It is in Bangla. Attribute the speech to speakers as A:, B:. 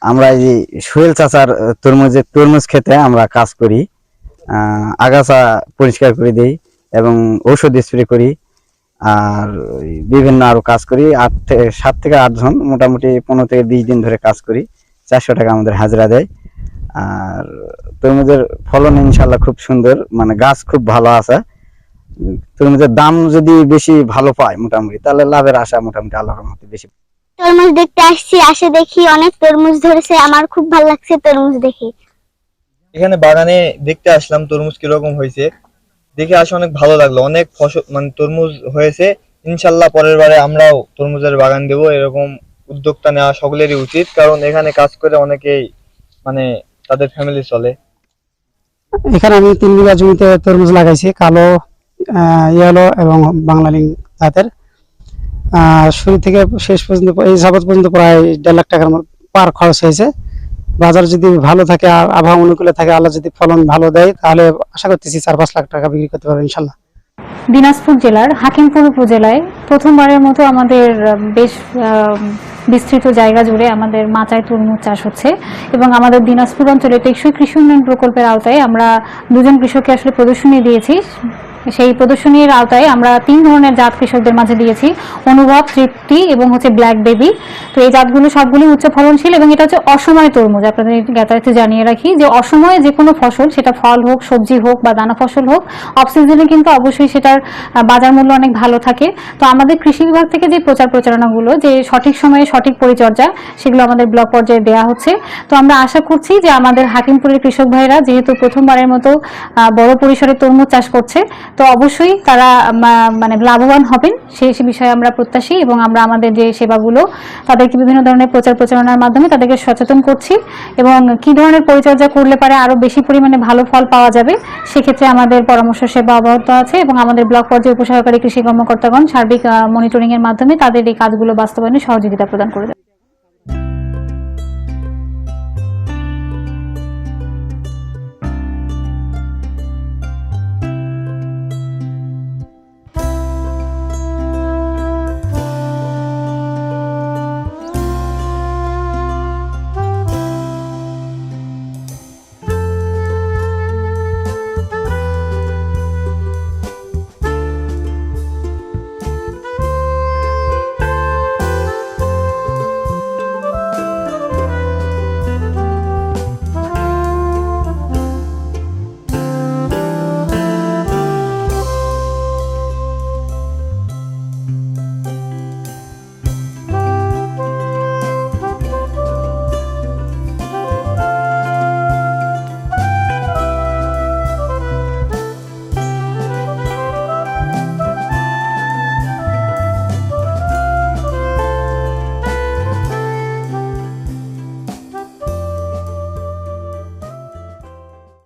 A: আমরা এই যে সোহেল চাচার তরমুজ খেতে আমরা কাজ করি, আগাছা পরিষ্কার করে দিই এবং ঔষধ স্প্রে করি। আর বিভিন্ন আরো কাজ করি, 7 থেকে 8 জন, মোটামুটি 15 থেকে 20 দিন ধরে কাজ করি। 400 টাকা আমাদের হাজিরা দেয়। আর তরমুজের ফলন ইনশাল্লাহ খুব সুন্দর, মানে গাছ খুব ভালো আছে। তরমুজের দাম যদি বেশি ভালো পায় মোটামুটি, তাহলে লাভের আশা মোটামুটি আল্লাহর মধ্যে বেশি।
B: তরমুজ দেখতে আসছি, আসে দেখি অনেক তরমুজ ধরেছে, আমার খুব ভালো লাগছে তরমুজ দেখে।
C: এখানে বাগানে দেখতে আসলাম তরমুজ কিরকম হয়েছে, দেখে আসে অনেক ভালো লাগলো। অনেক ফসল মানে তরমুজ হয়েছে। ইনশাল্লাহ পরের বারে আমরাও তরমুজের বাগান দেবো। এরকম উদ্যোগটা নেওয়া সকলেরই উচিত, কারণ এখানে কাজ করে অনেকেই মানে তাদের ফ্যামিলি চলে।
D: এখানে আমি 3 বিঘা জমিতে তরমুজ লাগাইছি, কালো, ইয়েলো এবং বাংলালিং জাতের। শুরু থেকে শেষ পর্যন্ত এই যাবত পর্যন্ত প্রায় 1.5 লাখ টাকার পার খরচ হয়েছে। বাজার যদি ভালো থাকে আর আবহাওয়া অনুকূলে থাকে, আল্লাহ যদি ফলন ভালো দেয়, তাহলে আশা করতেছি 4-5 লাখ টাকা বিক্রি করতে পারবো ইনশাল্লাহ।
E: দিনাজপুর জেলার হাকিমপুর উপজেলায় প্রথমবারের মতো আমাদের বেশ বিস্তৃত জায়গা জুড়ে আমাদের মাচায় তরমুজ চাষ হচ্ছে এবং আমাদের দিনাজপুর অঞ্চলে টেকসই কৃষি উন্নয়ন প্রকল্পের আওতায় আমরা 2 জন কৃষককে আসলে প্রদর্শনী দিয়েছি। সেই প্রদর্শনীর আওতায় আমরা 3 ধরনের জাত কৃষকদের মাঝে দিয়েছি, অনুভব, তৃপ্তি এবং ব্ল্যাক বেবি। তো এই জাতগুলো সবগুলি উচ্চ ফলনশীল এবং এটা হচ্ছে অসময় তরমুজ। আপনাদের জ্ঞাতার্থে জানিয়ে রাখি যে অসময়ে যে কোনো ফসল, সেটা ফল হোক, সবজি হোক বা দানা ফসল হোক, অফ সিজনে কিন্তু অবশ্যই সেটার বাজার মূল্য অনেক ভালো থাকে। তো আমাদের কৃষি বিভাগ থেকে যে প্রচারণাগুলো, যে সঠিক সময়ে সঠিক পরিচর্যা, সেগুলো আমাদের ব্লক পর্যায়ে দেওয়া হচ্ছে। তো আমরা আশা করছি যে আমাদের হাকিমপুরের কৃষক ভাইরা যেহেতু প্রথমবারের মতো বড় পরিসরে তরমুজ চাষ করছে, তো অবশ্যই তারা মানে লাভবান হবেন সেই বিষয়ে আমরা প্রত্যাশী এবং আমরা আমাদের যে সেবাগুলো তাদেরকে বিভিন্ন ধরনের প্রচারণার মাধ্যমে তাদেরকে সচেতন করছি এবং কি ধরনের পরিচর্যা করলে পারে আরো বেশি পরিমাণে ভালো ফল পাওয়া যাবে সেক্ষেত্রে আমাদের পরামর্শ সেবা অব্যাহত আছে এবং আমাদের ব্লক পর্যায়ে উপসহকারী কৃষি কর্মকর্তাগণ সার্বিক মনিটরিং এর মাধ্যমে তাদের এই কাজগুলো বাস্তবায়নে সহযোগিতা প্রদান করে।